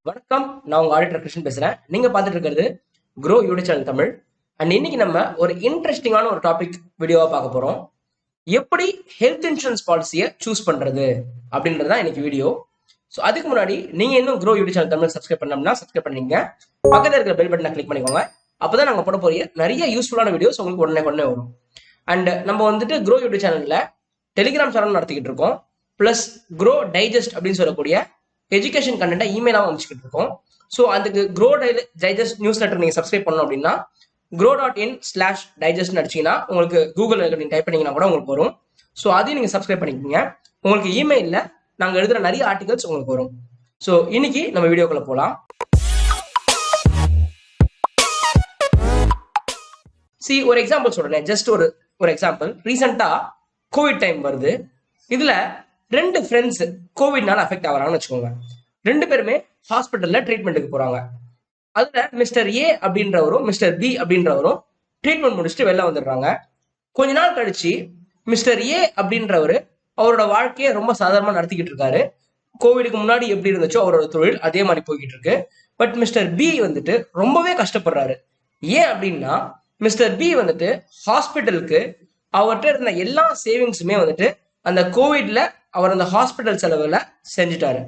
வணக்கம். நான் உங்க ஆடிட்டர் கிருஷ்ணன் பேசுறேன். நீங்க பார்த்துட்டு இருக்கிறது grow YouTube channel Tamil. And இன்னைக்கு நம்ம ஒரு இன்ட்ரெஸ்டிங்கான ஒரு டாபிக் வீடியோவா பார்க்க போறோம். எப்படி ஹெல்த் இன்சூரன்ஸ் பாலிசியை சூஸ் பண்றது அப்படின்றதுதான் இன்னைக்கு வீடியோ. ஸோ அதுக்கு முன்னாடி நீங்க இன்னும் grow YouTube channel Tamil subscribe பண்ணோம்னா சப்ஸ்கிரைப் பண்ணிங்க. பக்கத்தில் இருக்கிற பெல் பட்டனை கிளிக் பண்ணிக்கோங்க. அப்பதான் நாங்க போட போறிய நிறைய யூஸ்ஃபுல்லான வீடியோஸ் உங்களுக்கு உடனே வரும். அண்ட் நம்ம வந்துட்டு க்ரோ யூடியூப் சேனல்ல டெலிகிராம் சேனல் நடத்திக்கிட்டு இருக்கோம். பிளஸ் க்ரோ டைஜஸ்ட் அப்படின்னு சொல்லக்கூடிய எஜுகேஷன் கண்டென்ட்டை இமெயிலாக அமைச்சுக்கிட்டு இருக்கோம். ஸோ அதுக்கு க்ரோ டைஜஸ்ட் நியூஸ் லெட்டர் நீங்கள் சப்ஸ்கிரைப் பண்ணணும் அப்படின்னா grow.in/digest அடிச்சிங்கன்னா உங்களுக்கு கூகுளில் நீங்கள் டைப் பண்ணிங்கன்னா கூட உங்களுக்கு வரும். ஸோ அதையும் நீங்கள் சப்ஸ்கிரைப் பண்ணிக்கோங்க. உங்களுக்கு இமெயிலில் நாங்கள் எழுதுகிற நிறைய ஆர்டிகல்ஸ் உங்களுக்கு வரும். ஸோ இன்னைக்கு நம்ம வீடியோக்குள்ள போகலாம். ஒரு எக்ஸாம்பிள் சொல்றேன். ஜஸ்ட் ஒரு எக்ஸாம்பிள். ரீசெண்டாக கோவிட் டைம் வருது. இதுல 2 ஃப்ரெண்ட்ஸ் கோவிட்னால அஃபெக்ட் ஆகிறாங்கன்னு வச்சுக்கோங்க. 2 பேருமே ஹாஸ்பிட்டல்ல ட்ரீட்மெண்ட்டுக்கு போறாங்க. அதுல mister A அப்படின்றவரும் mister B அப்படின்றவரும் treatment முடிச்சுட்டு வெளில வந்துடுறாங்க. கொஞ்ச நாள் கழிச்சு மிஸ்டர் ஏ அப்படின்றவரு அவரோட வாழ்க்கையை ரொம்ப சாதாரணமா நடத்திக்கிட்டு இருக்காரு. கோவிடுக்கு முன்னாடி எப்படி இருந்துச்சோ அவரோட தொழில் அதே மாதிரி போய்கிட்டு இருக்கு. பட் மிஸ்டர் பி வந்துட்டு ரொம்பவே கஷ்டப்படுறாரு. ஏன் அப்படின்னா மிஸ்டர் பி வந்துட்டு ஹாஸ்பிட்டலுக்கு அவர்கிட்ட இருந்த எல்லா சேவிங்ஸுமே வந்துட்டு அந்த கோவிட்ல அவர் அந்த ஹாஸ்பிட்டல் செலவுல செஞ்சுட்டாரு.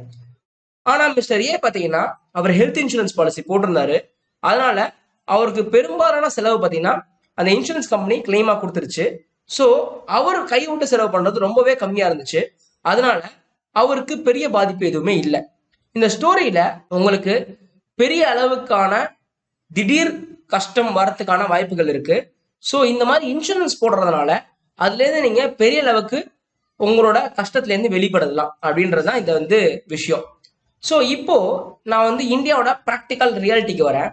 ஆனா மிஸ்டர் ஏ பாத்தீங்கன்னா அவர் ஹெல்த் இன்சூரன்ஸ் பாலிசி போட்டிருந்தாரு. அதனால அவருக்கு பெரும்பாலான செலவு பாத்தீங்கன்னா அந்த இன்சூரன்ஸ் கம்பெனி கிளைமா கொடுத்துருச்சு. ஸோ அவர் கை விட்டு செலவு பண்றது ரொம்பவே கம்மியா இருந்துச்சு. அதனால அவருக்கு பெரிய பாதிப்பு எதுவுமே இல்லை. இந்த ஸ்டோரியில உங்களுக்கு பெரிய அளவுக்கான திடீர் கஷ்டம் வரத்துக்கான வாய்ப்புகள் இருக்கு. ஸோ இந்த மாதிரி இன்சூரன்ஸ் போடுறதுனால அதுல இருந்து நீங்க பெரிய அளவுக்கு உங்களோட கஷ்டத்துல இருந்து வெளிப்படலாம் அப்படின்றதுதான் இந்த விஷயம். ஸோ இப்போ நான் இந்தியாவோட ப்ராக்டிக்கல் ரியாலிட்டிக்கு வரேன்.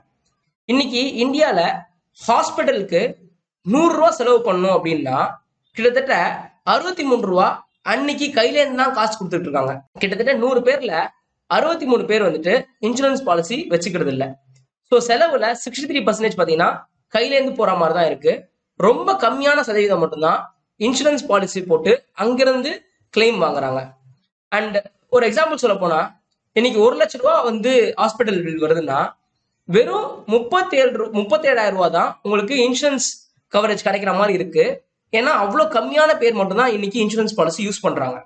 இன்னைக்கு இந்தியால ஹாஸ்பிட்டலுக்கு 100 ரூபா செலவு பண்ணணும் அப்படின்னா கிட்டத்தட்ட 63 ரூபா அன்னைக்கு கையில இருந்து தான் காசு கொடுத்துட்டு இருக்காங்க. கிட்டத்தட்ட 100 பேர்ல 63 பேர் வந்துட்டு இன்சூரன்ஸ் பாலிசி வச்சுக்கிறது இல்லை. ஸோ செலவுல 63% பாத்தீங்கன்னா கையில இருந்து போற மாதிரி தான் இருக்கு. ரொம்ப கம்மியான சதவீதம் மட்டும்தான் இன்சூரன்ஸ் பாலிசி போட்டு அங்கிருந்து கிளைம் வாங்குறாங்க. அண்ட் ஒரு எக்ஸாம்பிள் சொல்ல போனா இன்னைக்கு 1 லட்ச ரூபா ஹாஸ்பிட்டல் பில் வருதுன்னா வெறும் 37,000 ரூபா தான் உங்களுக்கு இன்சூரன்ஸ் கவரேஜ் கிடைக்கிற மாதிரி இருக்கு. ஏன்னா அவ்வளோ கம்மியான பேர் மட்டும் தான் இன்னைக்கு இன்சூரன்ஸ் பாலிசி யூஸ் பண்றாங்க.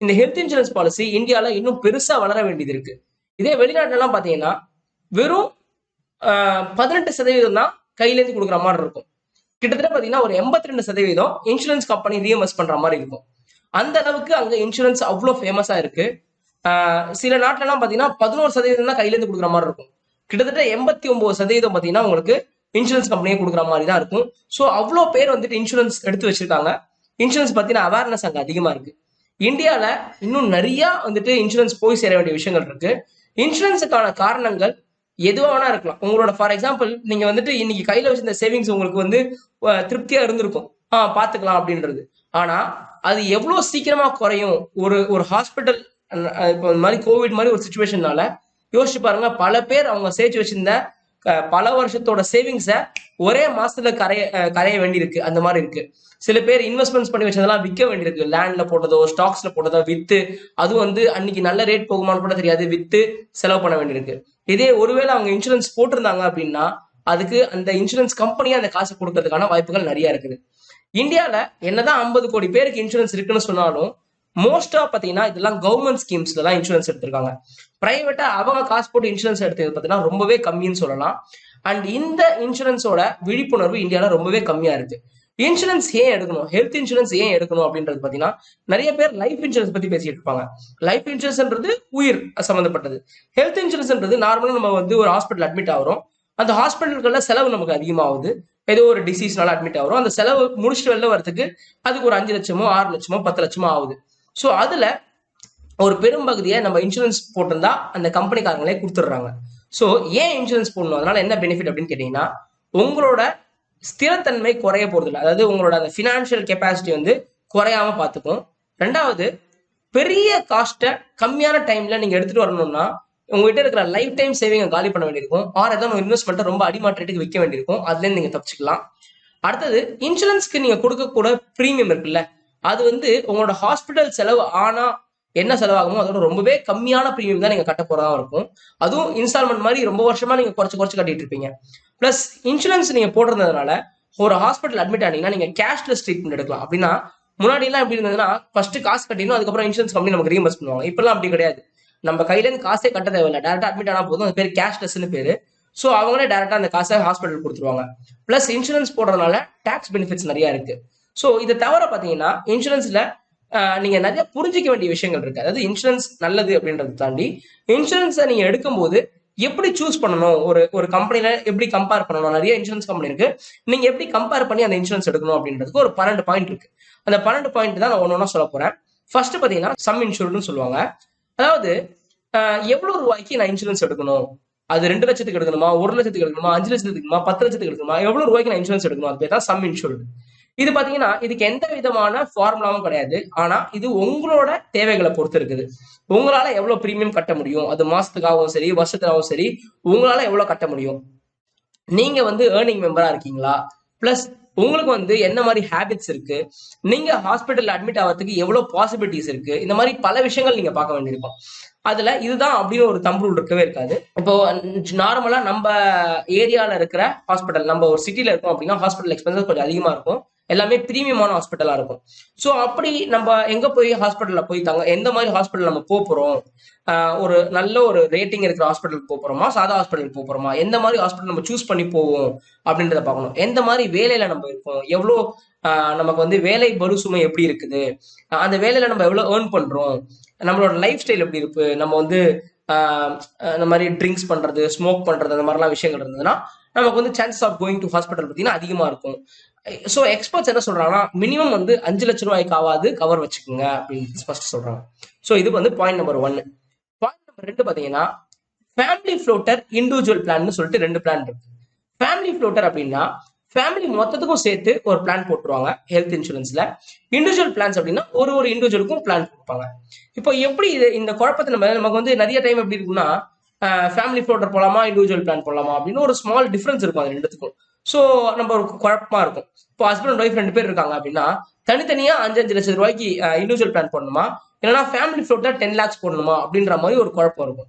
இந்த ஹெல்த் இன்சூரன்ஸ் பாலிசி இந்தியால இன்னும் பெருசா வளர வேண்டியது இருக்கு. இதே வெளிநாட்டுலாம் பாத்தீங்கன்னா வெறும் 18% தான் கையில இருந்து கொடுக்குற மாதிரி இருக்கும். கிட்டத்தட்ட பாத்தீங்கன்னா ஒரு 82% இன்சூரன்ஸ் கம்பெனி ரீஎம்பர்ஸ் பண்ற மாதிரி இருக்கும். அந்த அளவுக்கு அங்க இன்சூரன்ஸ் அவ்வளோ ஃபேமஸா இருக்கு. சில நாட்டுல எல்லாம் பாத்தீங்கன்னா 11% தான் கையில இருந்து கொடுக்குற மாதிரி இருக்கும். கிட்டத்தட்ட 89% பாத்தீங்கன்னா உங்களுக்கு இன்சூரன்ஸ் கம்பெனியே கொடுக்குற மாதிரி தான் இருக்கும். ஸோ அவ்வளோ பேர் இன்சூரன்ஸ் எடுத்து வச்சிருக்காங்க. இன்சூரன்ஸ் பத்தின அவேர்னஸ் அங்க அதிகமா இருக்கு. இந்தியால இன்னும் நிறைய இன்சூரன்ஸ் போய் சேர வேண்டிய விஷயங்கள் இருக்கு. இன்சூரன்ஸுக்கான காரணங்கள் எதுவா வேணா இருக்கலாம். உங்களோட ஃபார் எக்ஸாம்பிள் நீங்க இன்னைக்கு கையில வச்சிருந்த சேவிங்ஸ் உங்களுக்கு திருப்தியா இருந்திருக்கும், பாத்துக்கலாம் அப்படின்றது. ஆனா அது எவ்வளவு சீக்கிரமா குறையும் ஒரு ஹாஸ்பிட்டல் இப்போ இந்த மாதிரி கோவிட் மாதிரி ஒரு சுச்சுவேஷன்னால யோசிச்சு பாருங்க. பல பேர் அவங்க சேர்த்து வச்சிருந்த பல வருஷத்தோட சேவிங்ஸை ஒரே மாசத்துல கரைய வேண்டியிருக்கு. அந்த மாதிரி இருக்கு. சில பேர் இன்வெஸ்ட்மெண்ட்ஸ் பண்ணி வச்சதெல்லாம் விற்க வேண்டியிருக்கு. லேண்ட்ல போட்டதோ ஸ்டாக்ஸ்ல போட்டதோ வித்து அதுவும் அன்னைக்கு நல்ல ரேட் போகுமான்னு கூட தெரியாது, வித்து செலவு பண்ண வேண்டியிருக்கு. இதே ஒருவேளை அவங்க இன்சூரன்ஸ் போட்டிருந்தாங்க அப்படின்னா அதுக்கு அந்த இன்சூரன்ஸ் கம்பெனியா அந்த காசு கொடுக்கறதுக்கான வாய்ப்புகள் நிறைய இருக்குது. இந்தியால என்னதான் 50 கோடி பேருக்கு இன்சூரன்ஸ் இருக்குன்னு சொன்னாலும் மோஸ்டா பாத்தீங்கன்னா இதெல்லாம் கவர்மெண்ட் ஸ்கீம்ஸ்ல தான் இன்சூரன்ஸ் எடுத்திருக்காங்க. பிரைவேட்டா அவங்க காசு போட்டு இன்சூரன்ஸ் எடுத்தது பார்த்தீங்கன்னா ரொம்பவே கம்மின்னு சொல்லலாம். அண்ட் இந்த இன்சூரன்ஸோட விழிப்புணர்வு இந்தியால ரொம்பவே கம்மியா இருக்கு. இன்சூரன்ஸ் ஏன் எடுக்கணும், ஹெல்த் இன்சூரன்ஸ் ஏன் எடுக்கணும் அப்படின்றது பாத்தீங்கன்னா நிறைய பேர் லைஃப் இன்சூரன்ஸ் பத்தி பேசிட்டு இருப்பாங்க. லைஃப் இன்சூரன்ஸ்ன்றது உயிர் சம்பந்தப்பட்டது. ஹெல்த் இன்சூரன்ஸ்ன்றது நார்மலா நம்ம ஒரு ஹாஸ்பிட்டல் அட்மிட் ஆகிறோம். அந்த ஹாஸ்பிட்டல்கள்ல செலவு நமக்கு அதிகமாகுது. ஏதோ ஒரு டிசீஸ்னால அட்மிட் ஆகிறோம். அந்த செலவு முடிச்சுட்டு வெளில வரதுக்கு அதுக்கு ஒரு 5 லட்சமோ 6 லட்சமோ 10 லட்சமோ ஆகுது. ஸோ அதுல ஒரு பெரும் பகுதியை நம்ம இன்சூரன்ஸ் போட்டிருந்தா அந்த கம்பெனிக்காரங்களே கொடுத்துடுறாங்க. ஸோ ஏன் இன்சூரன்ஸ் போடணும், அதனால என்ன பெனிஃபிட் அப்படின்னு கேட்டீங்கன்னா உங்களோட ஸ்திரத்தன்மை குறைய போறது இல்லை. அதாவது உங்களோட அந்த ஃபினான்ஷியல் கெப்பாசிட்டி குறையாம பார்த்துக்கும். ரெண்டாவது, பெரிய காஸ்ட்டை கம்மியான டைம்ல நீங்க எடுத்துட்டு வரணும்னா உங்ககிட்ட இருக்கிற லைஃப் டைம் சேவிங்கை காலி பண்ண வேண்டியிருக்கும். ஆர் ஏதாவது இன்வெஸ்ட்மெண்ட்டை ரொம்ப அடிமாற்றத்துக்கு விற்க வேண்டியிருக்கும். அதுல இருந்து நீங்க தப்பிச்சுக்கலாம். அடுத்தது, இன்சூரன்ஸ்க்கு நீங்க கொடுக்கக்கூட ப்ரீமியம் இருக்குல்ல, அது உங்களோட ஹாஸ்பிட்டல் செலவு ஆனா என்ன செலவாகுமோ அதோட ரொம்பவே கம்மியான ப்ரீமியம் தான் நீங்க கட்ட போறதா இருக்கும். அதுவும் இன்ஸ்டால்மெண்ட் மாதிரி ரொம்ப வருஷமா நீங்க குறைச்சு குறைச்சு கட்டிட்டு இருப்பீங்க. பிளஸ் இன்சூரன்ஸ் நீங்க போடுறதுனால ஒரு ஹாஸ்பிட்டல் அட்மிட் ஆனீங்கன்னா நீங்க கேஷ்லெஸ் ட்ரீட்மெண்ட் எடுக்கலாம். அப்படின்னா முன்னாடி எல்லாம் எப்படி இருந்ததுன்னா ஃபர்ஸ்ட் காசு கட்டிடணும், அதுக்கப்புறம் இன்சூரன்ஸ் கம்பெனி நமக்கு ரீஎம்பர்ஸ் பண்ணுவாங்க. இப்பெல்லாம் அப்படி கிடையாது. நம்ம கையில இருந்து காசே கட்ட தேவையில்லை, டேரக்டா அட்மிட் ஆனா போதும். அது பேர் கேஷ்லெஸ்னு பேரு. ஸோ அவங்களே டேரக்டா அந்த காசை ஹாஸ்பிட்டல் கொடுத்துருவாங்க. பிளஸ் இன்சூரன்ஸ் போடுறதுனால டாக்ஸ் பெனிஃபிட்ஸ் நிறைய இருக்கு. ஸோ இதை தவிர பாத்தீங்கன்னா இன்சூரன்ஸ்ல நீங்க நிறைய புரிஞ்சிக்க வேண்டிய விஷயங்கள் இருக்கு. அதாவது இன்சூரன்ஸ் நல்லது அப்படின்றத தாண்டி இன்சூரன்ஸை நீங்க எடுக்கும்போது எப்படி சூஸ் பண்ணணும், ஒரு கம்பெனில எப்படி கம்பேர் பண்ணணும். நிறைய இன்சூரன்ஸ் கம்பெனி இருக்கு, நீங்க எப்படி கம்பேர் பண்ணி அந்த இன்சூரன்ஸ் எடுக்கணும் அப்படின்றதுக்கு ஒரு 12 பாயிண்ட் இருக்கு. அந்த 12 பாயிண்ட் தான் நான் ஒன்னொன்னா சொல்ல போறேன். ஃபர்ஸ்ட் பாத்தீங்கன்னா சம் இன்சூர்டுன்னு சொல்லுவாங்க. அதாவது எவ்வளவு ரூபாய்க்கு நான் இன்சூரன்ஸ் எடுக்கணும், அது 2 லட்சத்துக்கு எடுக்கணுமா, 1 லட்சத்துக்கு எடுக்கணுமா, 5 லட்சத்துக்கு எடுக்கணுமா, 10 லட்சத்துக்கு எடுக்கணுமா, எவ்வளவு ரூபாய்க்கு நான் இன்சூரன்ஸ் எடுக்கணும், அது பேர் தான் சம் இன்சூர்டு. இது பாத்தீங்கன்னா இதுக்கு எந்த விதமான ஃபார்முலாவும் கிடையாது. ஆனா இது உங்களோட தேவைகளை பொறுத்து இருக்குது. உங்களால எவ்வளவு பிரீமியம் கட்ட முடியும், அது மாசத்துக்காகவும் சரி வருஷத்துக்காகவும் சரி, உங்களால எவ்வளவு கட்ட முடியும், நீங்க வந்து ஏர்னிங் மெம்பரா இருக்கீங்களா, பிளஸ் உங்களுக்கு வந்து என்ன மாதிரி ஹேபிட்ஸ் இருக்கு, நீங்க ஹாஸ்பிட்டல் அட்மிட் ஆகிறதுக்கு எவ்வளவு பாசிபிலிட்டிஸ் இருக்கு, இந்த மாதிரி பல விஷயங்கள் நீங்க பார்க்க வேண்டியிருக்கும். அதுல இதுதான் அப்படின்னு ஒரு தம்பு ரூல் இருக்கவே இருக்காது. இப்போ நார்மலா நம்ம ஏரியால இருக்கிற ஹாஸ்பிட்டல், நம்ம ஒரு சிட்டில இருக்கோம் அப்படின்னா ஹாஸ்பிட்டல் எக்ஸ்பென்சஸ் கொஞ்சம் அதிகமா இருக்கும், எல்லாமே பிரீமியமான ஹாஸ்பிட்டலா இருக்கும். ஸோ அப்படி நம்ம எங்க போய் ஹாஸ்பிட்டல்ல போய் எந்த மாதிரி ஹாஸ்பிட்டல் நம்ம போறோம், ஒரு நல்ல ஒரு ரேட்டிங் இருக்கிற ஹாஸ்பிட்டலுக்கு போறோமா, சாதா ஹாஸ்பிட்டலுக்கு போறோமா, எந்த மாதிரி ஹாஸ்பிட்டல் நம்ம சூஸ் பண்ணி போவோம் அப்படின்றத பார்க்கணும். எந்த மாதிரி வேலையில நம்ம இருக்கோம், எவ்வளோ நமக்கு வந்து வேலை பரு சுமை எப்படி இருக்குது, அந்த வேலையில நம்ம எவ்வளவு ஏர்ன் பண்றோம், நம்மளோட லைஃப் ஸ்டைல் எப்படி இருக்கு, நம்ம வந்து இந்த மாதிரி ட்ரிங்க்ஸ் பண்றது, ஸ்மோக் பண்றது, அந்த மாதிரிலாம் விஷயங்கள் இருந்ததுன்னா நமக்கு வந்து chances of going to hospital பார்த்தீங்கன்னா அதிகமா இருக்கும். ஸோ எக்ஸ்பர்ட்ஸ் என்ன சொல்றாங்கன்னா மினிமம் வந்து 5 லட்சம் ரூபாய்க்காவது கவர் வச்சுக்கோங்க அப்படின்னு ஃபர்ஸ்ட் சொல்றாங்க. ஸோ இது வந்து பாயிண்ட் நம்பர் 1. பாயிண்ட் நம்பர் 2 பாத்தீங்கன்னா ஃபேமிலி ஃப்ளோட்டர், இண்டிவிஜுவல் பிளான் சொல்லிட்டு 2 பிளான் இருக்கு. ஃபேமிலி ஃப்ளோட்டர் அப்படின்னா ஃபேமிலி மொத்தத்துக்கும் சேர்த்து ஒரு பிளான் போட்டுருவாங்க ஹெல்த் இன்சூரன்ஸ்ல. இண்டிவிஜுவல் பிளான்ஸ் அப்படின்னா ஒரு இண்டிவிஜுவலுக்கும் பிளான் கொடுப்பாங்க. இப்போ எப்படி இந்த குழப்பத்தை நமக்கு வந்து நிறைய டைம் எப்படி இருக்குன்னா ஃபேமிலி ஃப்ளோட்டர் போலாமா இண்டிவிஜுவல் பிளான் போலாமா அப்படின்னு ஒரு ஸ்மால் டிஃபரன்ஸ் இருக்கும் அது ரெண்டுத்துக்கும். ஸோ நம்ம ஒரு குழப்பமா இருக்கும். இப்போ ஹஸ்பண்ட் அண்ட் ஒய்ஃப் 2 பேர் இருக்காங்க அப்படின்னா தனித்தனியா 5 லட்சம் ரூபாய்க்கு இண்டிவிஜுவல் பிளான் போடணுமா, இல்லைன்னா ஃபேமிலி ஃப்ளோட்டர் 10 lakhs போடணுமா அப்படின்ற மாதிரி ஒரு குழப்பம் இருக்கும்.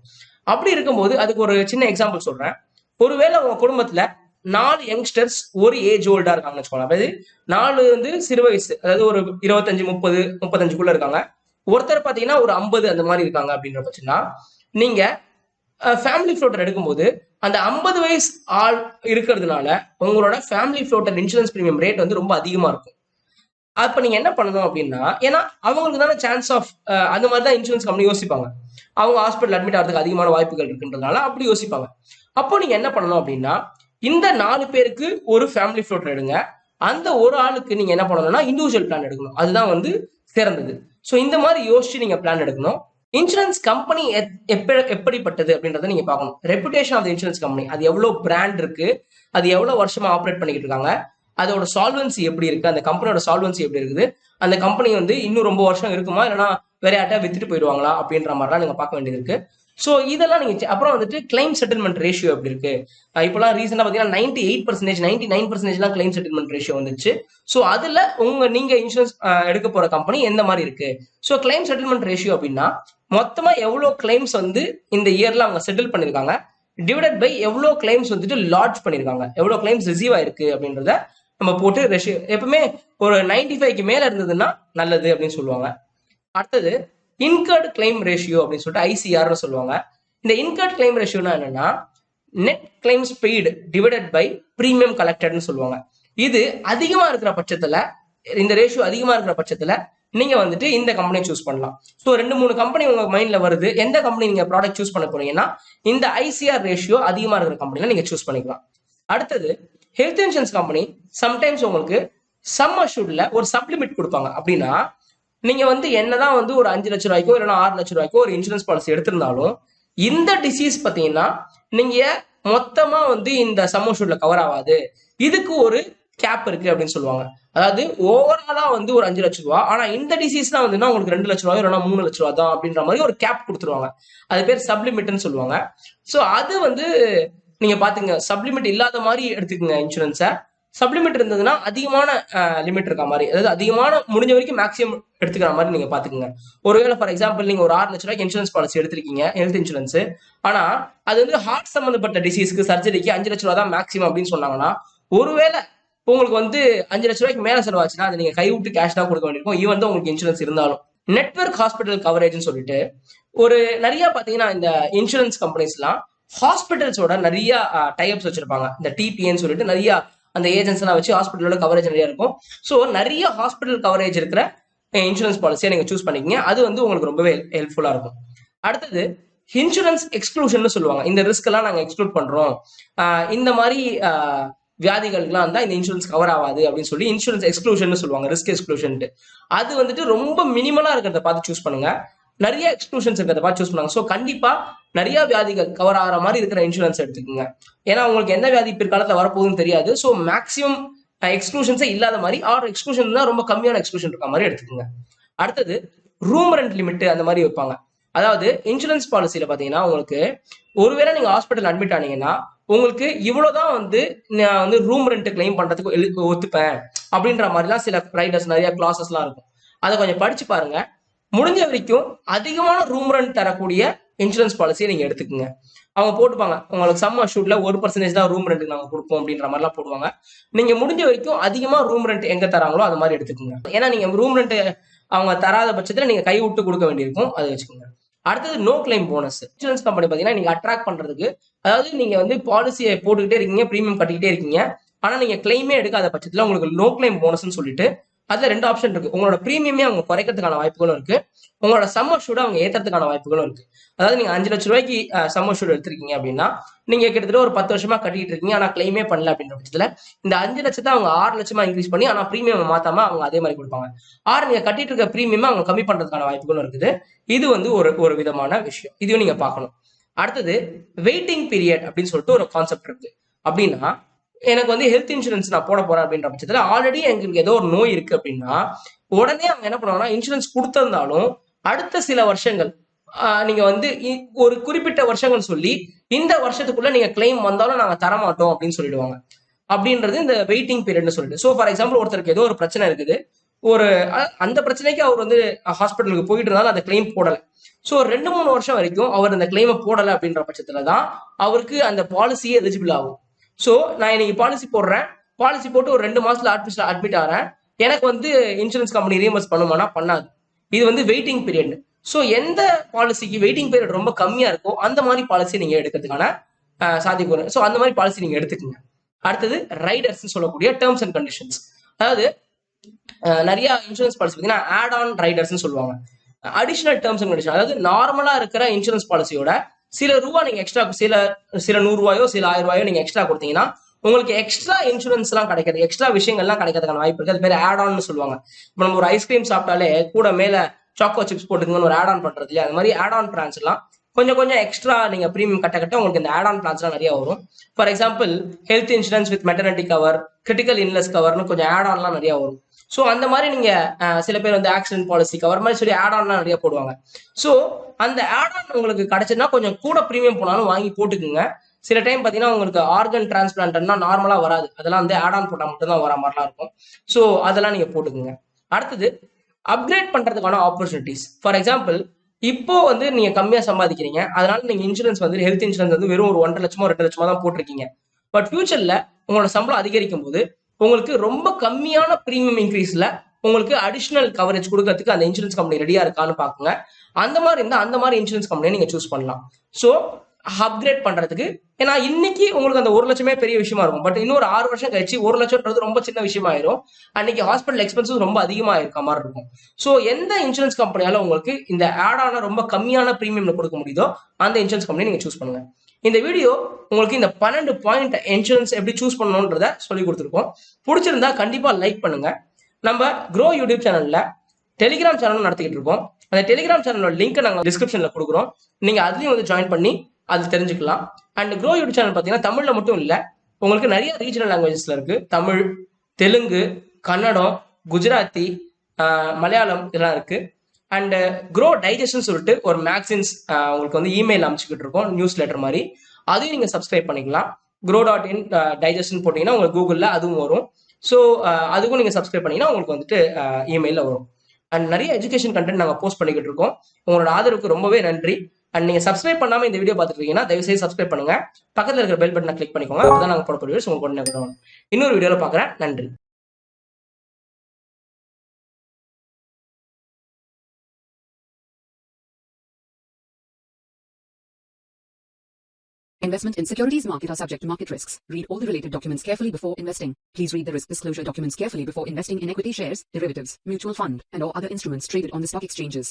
அப்படி இருக்கும்போது அதுக்கு ஒரு சின்ன எக்ஸாம்பிள் சொல்றேன். ஒருவேளை உங்க குடும்பத்துல 4 யங்ஸ்டர்ஸ் ஒரு ஏஜ் ஓல்டா இருக்காங்கன்னு வச்சுக்கோங்க. அதாவது 4 வந்து சிறு வயசு, அதாவது ஒரு 25 30 35 இருக்காங்க. ஒருத்தர் பாத்தீங்கன்னா ஒரு 50 அந்த மாதிரி இருக்காங்க அப்படின்ற பட்சம்னா நீங்க ஃபேமிலி ஃப்ளோட்டர் எடுக்கும்போது அந்த 50 வயசு ஆள் இருக்கிறதுனால உங்களோட family floater insurance premium rate வந்து ரொம்ப அதிகமா இருக்கும். அப்ப நீங்க என்ன பண்ணணும் அப்படின்னா, ஏன்னா அவங்களுக்கு தானே சான்ஸ் ஆஃப் அந்த மாதிரி தான் இன்சூரன்ஸ் கம்பெனி யோசிப்பாங்க. அவங்க ஹாஸ்பிட்டல் அட்மிட் ஆகிறதுக்கு அதிகமான வாய்ப்புகள் இருக்குன்றதுனால அப்படி யோசிப்பாங்க. அப்போ நீங்க என்ன பண்ணணும் அப்படின்னா, இந்த 4 பேருக்கு ஒரு ஃபேமிலி ஃப்ளோட்டர் எடுங்க. அந்த ஒரு ஆளுக்கு நீங்க என்ன பண்ணணும்னா இண்டிவிஜுவல் பிளான் எடுக்கணும். அதுதான் வந்து சிறந்தது. ஸோ இந்த மாதிரி யோசிச்சு நீங்க பிளான் எடுக்கணும். இன்சூரன்ஸ் கம்பெனி எப்படிப்பட்டது அப்படின்றத நீங்க பார்க்கணும். ரெப்புடேஷன் ஆஃப் இன்சூரன்ஸ் கம்பெனி, அது எவ்வளவு பிராண்ட் இருக்கு, அது எவ்வளவு வருஷமா ஆப்ரேட் பண்ணிக்கிட்டு இருக்காங்க, அதோட சால்வன்சி எப்படி இருக்கு, அந்த கம்பெனியோட சால்வன்சி எப்படி இருக்குது, அந்த கம்பெனி வந்து இன்னும் ரொம்ப வருஷம் இருக்குமா, இல்லைன்னா வேற யார்ட்டா வித்துட்டு போயிடுவாங்களா அப்படின்ற மாதிரிலாம் நீங்க பார்க்க வேண்டியது இருக்கு. ஸோ இதெல்லாம் நீங்க அப்புறம் வந்துட்டு கிளைம் செட்டில்மெண்ட் ரேஷியோ எப்படி இருக்கு. இப்பெல்லாம் ரீசெண்டா பாத்தீங்கன்னா 98% 99% கிளைம் செட்டில்மெண்ட் ரேஷியோ வந்துச்சு. ஸோ அதுல நீங்க இன்சூரன்ஸ் எடுக்க போற கம்பெனி எந்த மாதிரி இருக்கு. ஸோ கிளைம் செட்டில்மெண்ட் ரேஷியோ அப்படின்னா மொத்தமா எவ்வளவு கிளைம்ஸ் வந்து இந்த இயர்ல அவங்க செட்டில் பண்ணிருக்காங்க டிவைடட் பை எவ்வளவு கிளைம்ஸ் வந்துட்டு லாட்ஜ் பண்ணிருக்காங்க, எவ்வளவு கிளைம்ஸ் ரிசீவ் ஆயிருக்கு அப்படின்றத நம்ம போட்டு ரேஷியோ எப்பவுமே ஒரு 95க்கு மேல இருந்ததுன்னா நல்லது அப்படின்னு சொல்லுவாங்க. அடுத்தது இன்கர்டு கிளைம் ரேஷியோ அப்படின்னு சொல்லிட்டு ஐசிஆர்னு சொல்லுவாங்க. இந்த இன்கர்டு கிளைம் ரேஷியோனா என்னன்னா net claims paid divided by premium கலெக்டட்னு சொல்லுவாங்க. இது அதிகமா இருக்கிற பட்சத்துல, இந்த ரேஷியோ அதிகமா இருக்கிற பட்சத்துல நீங்க வந்துட்டு இந்த கம்பெனி சூஸ் பண்ணலாம். ஸோ 2-3 கம்பெனி உங்க மைண்ட்ல வருது, எந்த கம்பெனி நீங்க ப்ராடக்ட் சூஸ் பண்ண போறீங்கன்னா இந்த ஐசிஆர் ரேஷியோ அதிகமா இருக்கிற கம்பெனில நீங்க சூஸ் பண்ணிக்கலாம். அடுத்தது ஹெல்த் இன்சூரன்ஸ் கம்பெனி சம்டைம்ஸ் உங்களுக்கு சம் அஷ்யூர்ட்ல ஒரு சப்ளிமெண்ட் கொடுப்பாங்க. அப்படின்னா நீங்க வந்து என்னதான் வந்து ஒரு 5 லட்சம் ரூபாய்க்கோ இல்லைன்னா 6 லட்சம் ரூபாய்க்கோ ஒரு இன்சூரன்ஸ் பாலிசி எடுத்திருந்தாலும் இந்த டிசீஸ் பாத்தீங்கன்னா நீங்க மொத்தமா வந்து இந்த சம் அஷ்யூர்ட்ல கவர் ஆகாது, இதுக்கு ஒரு கேப் இருக்கு அப்படின்னு சொல்லுவாங்க. அதாவது ஓவராலா வந்து ஒரு 5 லட்சம் ரூபாய், ஆனா இந்த டிசீஸ் தான் வந்துன்னா உங்களுக்கு 2 லட்சம் ரூபாய் இல்லைன்னா 3 லட்சம் ரூபாய் தான் அப்படின்ற மாதிரி ஒரு கேப் கொடுத்துருவாங்க. அது பேர் சப்ளிமெட்னு சொல்லுவாங்க. ஸோ அது வந்து நீங்க பாத்துங்க, சப்ளிமெண்ட் இல்லாத மாதிரி எடுத்துக்கோங்க இன்சூரன்ஸை. சப்ளிமெண்ட் இருந்ததுன்னா அதிகமான லிமிட் இருக்க மாதிரி, அதாவது அதிகமான முடிஞ்ச வரைக்கும் மேக்ஸிமம் எடுத்துக்கிற மாதிரி நீங்க பாத்துக்கோங்க. ஒருவேளை ஃபார் எக்ஸாம்பிள் நீங்க ஒரு 6 லட்ச ரூபாய்க்கு இன்சூரன்ஸ் பாலிசி எடுத்திருக்கீங்க, ஹெல்த் இன்சூரன்ஸ். ஆனா அது வந்து ஹார்ட் சம்பந்தப்பட்ட டிசீஸ்க்கு சர்ஜரிக்கு 5 லட்ச ரூபா தான் மேக்ஸிமம் அப்படின்னு சொன்னாங்கன்னா, ஒருவேளை உங்களுக்கு வந்து 5 லட்ச ரூபாய்க்கு மேல செலவாச்சுன்னா அதை நீங்க கைவிட்டு கேஷ் தான் கொடுக்க வேண்டியிருக்கும், ஈவன் தான் உங்களுக்கு இன்சூரன்ஸ் இருந்தாலும். நெட்வொர்க் ஹாஸ்பிட்டல் கவரேஜ்னு சொல்லிட்டு ஒரு நிறைய பாத்தீங்கன்னா இந்த இன்சூரன்ஸ் கம்பெனிஸ்லாம் ஹாஸ்பிட்டல்ஸோட நிறைய டைப்ஸ் வச்சிருப்பாங்க. இந்த டிபின்னு சொல்லிட்டு நிறைய அந்த ஏஜென்ட்ஸ் எல்லாம் வச்சு ஹாஸ்பிட்டலோட கவரேஜ் நிறைய இருக்கும். ஸோ நிறைய ஹாஸ்பிட்டல் கவரேஜ் இருக்கிற இன்சூரன்ஸ் பாலிசியை நீங்க சூஸ் பண்ணிக்கிங்க. அது வந்து உங்களுக்கு ரொம்பவே ஹெல்ப்ஃபுல்லா இருக்கும். அடுத்தது இன்சூரன்ஸ் எக்ஸ்க்ளூஷன் சொல்லுவாங்க. இந்த ரிஸ்க் எல்லாம் நாங்க எக்ஸ்க்ளூட் பண்றோம், இந்த மாதிரி வியாதிகளுக்குலாம் தான் இந்த இன்சூரன்ஸ் கவர் ஆகாது அப்படின்னு சொல்லி இன்சூரன்ஸ் எக்ஸ்க்ளூஷன் சொல்லுவாங்க, ரிஸ்க் எக்ஸ்க்ளூஷன். அது வந்துட்டு ரொம்ப மினிமலா இருக்கிறத பார்த்து சூஸ் பண்ணுங்க. நிறைய எக்ஸ்க்ளூஷன்ஸ் இருக்கிறத பார்த்து சூஸ் பண்ணுவாங்க. ஸோ கண்டிப்பா நிறைய வியாதிகள் கவர் ஆகிற மாதிரி இருக்கிற இன்சூரன்ஸ் எடுத்துக்கோங்க. ஏன்னா உங்களுக்கு என்ன வியாதி பிற்காலத்தில் வரப்போகுதுன்னு தெரியாது. ஸோ மேக்ஸிமம் எக்ஸ்க்ளூஷன்ஸே இல்லாத மாதிரி, ஆர் எக்ஸ்க்ளூஷன் தான் ரொம்ப கம்மியான எக்ஸ்க்ளூஷன் இருக்க மாதிரி எடுத்துக்கோங்க. அடுத்தது ரூம் ரெண்ட் லிமிட் அந்த மாதிரி வைப்பாங்க. அதாவது இன்சூரன்ஸ் பாலிசியில பாத்தீங்கன்னா உங்களுக்கு ஒருவேளை நீங்க ஹாஸ்பிட்டல் அட்மிட் ஆனீங்கன்னா உங்களுக்கு இவ்வளவுதான் வந்து நான் வந்து ரூம் ரெண்ட் கிளைம் பண்றதுக்கு ஒத்துப்பேன் அப்படின்ற மாதிரிலாம் சில ரைடர்ஸ் நிறைய கிளாஸஸ் எல்லாம் இருக்கும். அதை கொஞ்சம் படிச்சு பாருங்க. முடிஞ்ச வரைக்கும் அதிகமான ரூம் ரெண்ட் தரக்கூடிய இன்சூரன்ஸ் பாலிசியை நீங்க எடுத்துக்கோங்க. அவங்க போட்டுப்பாங்க உங்களுக்கு சம் அஷ்யூர்ட்ல 1% தான் ரூம் ரெண்ட் நாங்க கொடுப்போம் அப்படின்ற மாதிரிலாம் போடுவாங்க. நீங்க முடிஞ்ச வரைக்கும் அதிகமா ரூம் ரெண்ட் எங்க தராங்களோ அது மாதிரி எடுத்துக்கோங்க. ஏன்னா நீங்க ரூம் ரெண்ட் அவங்க தராத பட்சத்துல நீங்க கை விட்டு கொடுக்க வேண்டியிருக்கும், அதை வச்சுக்கோங்க. அடுத்தது no claim bonus. Insurance company பாத்தீங்கன்னா நீங்க அட்ராக்ட் பண்றதுக்கு, அதாவது நீங்க வந்து பாலிசியை போட்டுக்கிட்டே இருக்கீங்க, பிரீமியம் கட்டிக்கிட்டே இருக்கீங்க, ஆனா நீங்க கிளைமே எடுக்காத பட்சத்துல உங்களுக்கு நோ கிளைம் போனஸ்ன்னு சொல்லிட்டு அதுல 2 ஆப்ஷன் இருக்கு. உங்களோட பிரீமியமே அவங்க குறைக்கிறதுக்கான வாய்ப்புகளும் இருக்கு, உங்களோட சம் அஷ்யூர்ட் அவங்க ஏத்துறதுக்கான வாய்ப்புகளும் இருக்கு. அதாவது நீங்க 5 லட்ச ரூபாய்க்கு சம் அஷ்யூர்ட் எடுத்திருக்கீங்க அப்படின்னா நீங்க கிட்டத்தட்ட ஒரு 10 வருஷமா கட்டிட்டு இருக்கீங்க, ஆனா கிளைமே பண்ணல அப்படின்ற பட்சத்துல இந்த 5 லட்சத்தை அவங்க 6 லட்சமா இன்க்ரீஸ் பண்ணி ஆனா பிரீமியம் மாத்தாம அவங்க அதே மாதிரி கொடுப்பாங்க. நீங்க கட்டிட்டு இருக்க பிரீமியம் அவங்க கம்மி பண்றதுக்கான வாய்ப்புகளும் இருக்குது. இது வந்து ஒரு விதமான விஷயம், இதையும் நீங்க பார்க்கணும். அடுத்தது வெயிட்டிங் பீரியட் அப்படின்னு சொல்லிட்டு ஒரு கான்செப்ட் இருக்கு. அப்படின்னா எனக்கு வந்து ஹெல்த் இன்சூரன்ஸ் நான் போட போறேன் அப்படின்ற பட்சத்துல ஆல்ரெடி எங்களுக்கு ஏதோ ஒரு நோய் இருக்கு அப்படின்னா உடனே அவங்க என்ன பண்ணுவாங்கன்னா இன்சூரன்ஸ் கொடுத்திருந்தாலும் அடுத்த சில வருஷங்கள் நீங்க வந்து ஒரு குறிப்பிட்ட வருஷங்கள் சொல்லி இந்த வருஷத்துக்குள்ள நீங்க கிளைம் வந்தாலும் நாங்க தரமாட்டோம் அப்படின்னு சொல்லிடுவாங்க. அப்படின்றது இந்த வெயிட்டிங் பீரியட்னு சொல்லிட்டு. ஸோ ஃபார் எக்ஸாம்பிள் ஒருத்தருக்கு ஏதோ ஒரு பிரச்சனை இருக்குது, ஒரு அந்த பிரச்சனைக்கு அவர் வந்து ஹாஸ்பிட்டலுக்கு போயிட்டு இருந்தாலும் அந்த கிளைம் போடலை. ஸோ 2-3 வருஷம் வரைக்கும் அவர் அந்த கிளைமை போடலை அப்படின்ற பட்சத்துல தான் அவருக்கு அந்த பாலிசியே எலிஜிபிள் ஆகும். ஸோ நான் இன்னைக்கு பாலிசி போடுறேன், பாலிசி போட்டு ஒரு 2 மாசத்துல அட்மிட் ஆகிறேன், எனக்கு வந்து இன்சூரன்ஸ் கம்பெனி ரீஎம்பர்ஸ் பண்ணுமானா பண்ணாது. இது வந்து வெயிட்டிங் பீரியட். ஸோ எந்த பாலிசிக்கு வெயிட்டிங் பீரியட் ரொம்ப கம்மியா இருக்கோ அந்த மாதிரி பாலிசி நீங்க எடுக்கிறதுக்கான சாத்தியக்கூறு. ஸோ அந்த மாதிரி பாலிசி நீங்க எடுத்துக்கோங்க. அடுத்தது ரைடர்ஸ் சொல்லக்கூடிய டேர்ம்ஸ் அண்ட் கண்டிஷன்ஸ். அதாவது நிறைய இன்சூரன்ஸ் பாலிசி பார்த்தீங்கன்னா ஆட் ஆன் ரைடர்ஸ் சொல்லுவாங்க. அடிஷனல் டேர்ம்ஸ் அண்ட் கண்டிஷன், அதாவது நார்மலா இருக்கிற இன்சூரன்ஸ் பாலிசியோட சில ரூபா நீங்க எக்ஸ்ட்ரா, சில 100 ரூபாயோ சில 1000 ரூபாயோ நீங்க எக்ஸ்ட்ரா கொடுத்தீங்கன்னா உங்களுக்கு எக்ஸ்ட்ரா இன்சூரன்ஸ் எல்லாம் கிடைக்காது, எக்ஸ்ட்ரா விஷயங்கள்லாம் கிடைக்கிறதுக்கான வாய்ப்பு இருக்கு. அது பேர் ஆட் ஆன் சொல்லுவாங்க. இப்போ நம்ம ஒரு ஐஸ்கிரீம் சாப்பிட்டாலே கூட மேல சாக்கோ சிப்ஸ் போட்டுக்கணும்னு ஒரு ஆட் ஆன் பண்றது இல்லையா, அது மாதிரி ஆட் ஆன் பிளான்ஸ் எல்லாம் கொஞ்சம் எக்ஸ்ட்ரா நீங்க பிரீமியம் கட்ட உங்களுக்கு இந்த ஆட் ஆன் பிளான்ஸ் எல்லாம் நிறைய வரும். For example health insurance with maternity cover, critical illness கவர்னு கொஞ்சம் ஆட் ஆன்லாம் நிறைய வரும். ஸோ அந்த மாதிரி நீங்க சில பேர் வந்து ஆக்சிடென்ட் பாலிசி கவர் மாதிரி சொல்லி ஆட் ஆன்லாம் நிறைய போடுவாங்க. ஸோ அந்த ஆட் ஆன் உங்களுக்கு கிடைச்சதுன்னா கொஞ்சம் கூட பிரீமியம் போனாலும் வாங்கி போட்டுக்குங்க. சில டைம் பார்த்தீங்கன்னா உங்களுக்கு ஆர்கன் டிரான்ஸ்பிளான்ட்னா நார்மலா வராது, அதெல்லாம் வந்து ஆட் ஆன் போட்டால் மட்டும் தான் வர மாதிரிலாம் இருக்கும். ஸோ அதெல்லாம் நீங்க போட்டுக்குங்க. அடுத்தது அப்கிரேட் பண்றதுக்கான ஆப்பர்ச்சுனிட்டிஸ். ஃபார் எக்ஸாம்பிள் இப்போ வந்து நீங்க கம்மியா சம்பாதிக்கிறீங்க, அதனால நீங்க இன்சூரன்ஸ் வந்து ஹெல்த் இன்சூரன்ஸ் வந்து வெறும் ஒரு 1.5 லட்சமோ 2 லட்சமோ தான் போட்டிருக்கீங்க. பட் ஃபியூச்சர்ல உங்களோட சம்பளம் அதிகரிக்கும் போது உங்களுக்கு ரொம்ப கம்மியான பிரீமியம் இன்க்ரீஸ்ல உங்களுக்கு அடிஷனல் கவரேஜ் கொடுக்கறதுக்கு அந்த இன்சூரன்ஸ் கம்பெனி ரெடியா இருக்கான்னு பாக்குங்க. அந்த மாதிரி இருந்தா அந்த மாதிரி இன்சூரன்ஸ் கம்பெனியை நீங்க சூஸ் பண்ணலாம். ஸோ அப்கிரேட் பண்றதுக்கு, ஏன்னா இன்னைக்கு உங்களுக்கு அந்த 1 லட்சமே பெரிய விஷயமா இருக்கும், பட் இன்னொரு 6 வருஷம் கழிச்சு 1 லட்சம்ன்றது ரொம்ப சின்ன விஷயமா ஆயிரும். அன்னைக்கு ஹாஸ்பிட்டல் எக்ஸ்பென்சஸ் ரொம்ப அதிகமா இருக்க மாதிரி இருக்கும். ஸோ எந்த இன்சூரன்ஸ் கம்பெனியால உங்களுக்கு இந்த ஆட் ஆன ரொம்ப கம்மியான பிரீமியம்ல கொடுக்க முடியுதோ அந்த இன்சூரன்ஸ் கம்பெனி நீங்க சூஸ் பண்ணுங்க. இந்த வீடியோ உங்களுக்கு இந்த 12 பாயிண்ட் இன்சூரன்ஸ் எப்படி சூஸ் பண்ணணும்ன்றத சொல்லி கொடுத்துருக்கோம். பிடிச்சிருந்தா கண்டிப்பா லைக் பண்ணுங்க. நம்ம க்ரோ யூடியூப் சேனல்ல டெலிகிராம் சேனல் நடத்திக்கிட்டு இருக்கோம். அந்த டெலிகிராம் சேனலோட லிங்க் நாங்க டிஸ்கிரிப்ஷன்ல கொடுக்குறோம், நீங்க அதுலயும் வந்து ஜாயின் பண்ணி அது தெரிஞ்சுக்கலாம். அண்ட் க்ரோ யூடியூப் சேனல் பார்த்தீங்கன்னா தமிழ்ல மட்டும் இல்லை, உங்களுக்கு நிறைய ரீஜனல் லாங்குவேஜஸ்ல இருக்கு. தமிழ், தெலுங்கு, கன்னடம், குஜராத்தி, மலையாளம் இதெல்லாம் இருக்கு. அண்ட் க்ரோ டைஜஷன் சொல்லிட்டு ஒரு மேக்சின்ஸ் உங்களுக்கு வந்து இமெயில் அமைச்சுக்கிட்டு இருக்கோம், நியூஸ் லெட்டர் மாதிரி, அதையும் நீங்க சப்ஸ்கிரைப் பண்ணிக்கலாம். grow.in digestion போட்டீங்கன்னா உங்களுக்கு கூகுளில் அதுவும் வரும். ஸோ அதுக்கும் நீங்கள் சப்ஸ்கிரைப் பண்ணீங்கன்னா உங்களுக்கு வந்துட்டு இமெயிலில் வரும். அண்ட் நிறைய எஜுகேஷன் கண்டென்ட் நாங்கள் போஸ்ட் பண்ணிக்கிட்டு இருக்கோம். உங்களோட ஆதரவுக்கு ரொம்பவே நன்றி. அண்ட் நீங்கள் சப்ஸ்கிரைப் பண்ணாமல் இந்த வீடியோ பார்த்துட்டு இருக்கீங்கன்னா தயவுசெய்து சப்ஸ்கிரைப் பண்ணுங்க. பக்கத்தில் இருக்கிற பெல் பட்டனை கிளிக் பண்ணிக்கோங்க. அப்பதான் நாங்கள் போட வீடியோஸ் உங்களுக்கு உடனே வரும். இன்னொரு வீடியோவில் பார்க்குறேன். நன்றி. Investment in securities market are subject to market risks. Read all the related documents carefully before investing. Please read the risk disclosure documents carefully before investing in equity shares, derivatives, mutual fund, and or other instruments traded on the stock exchanges.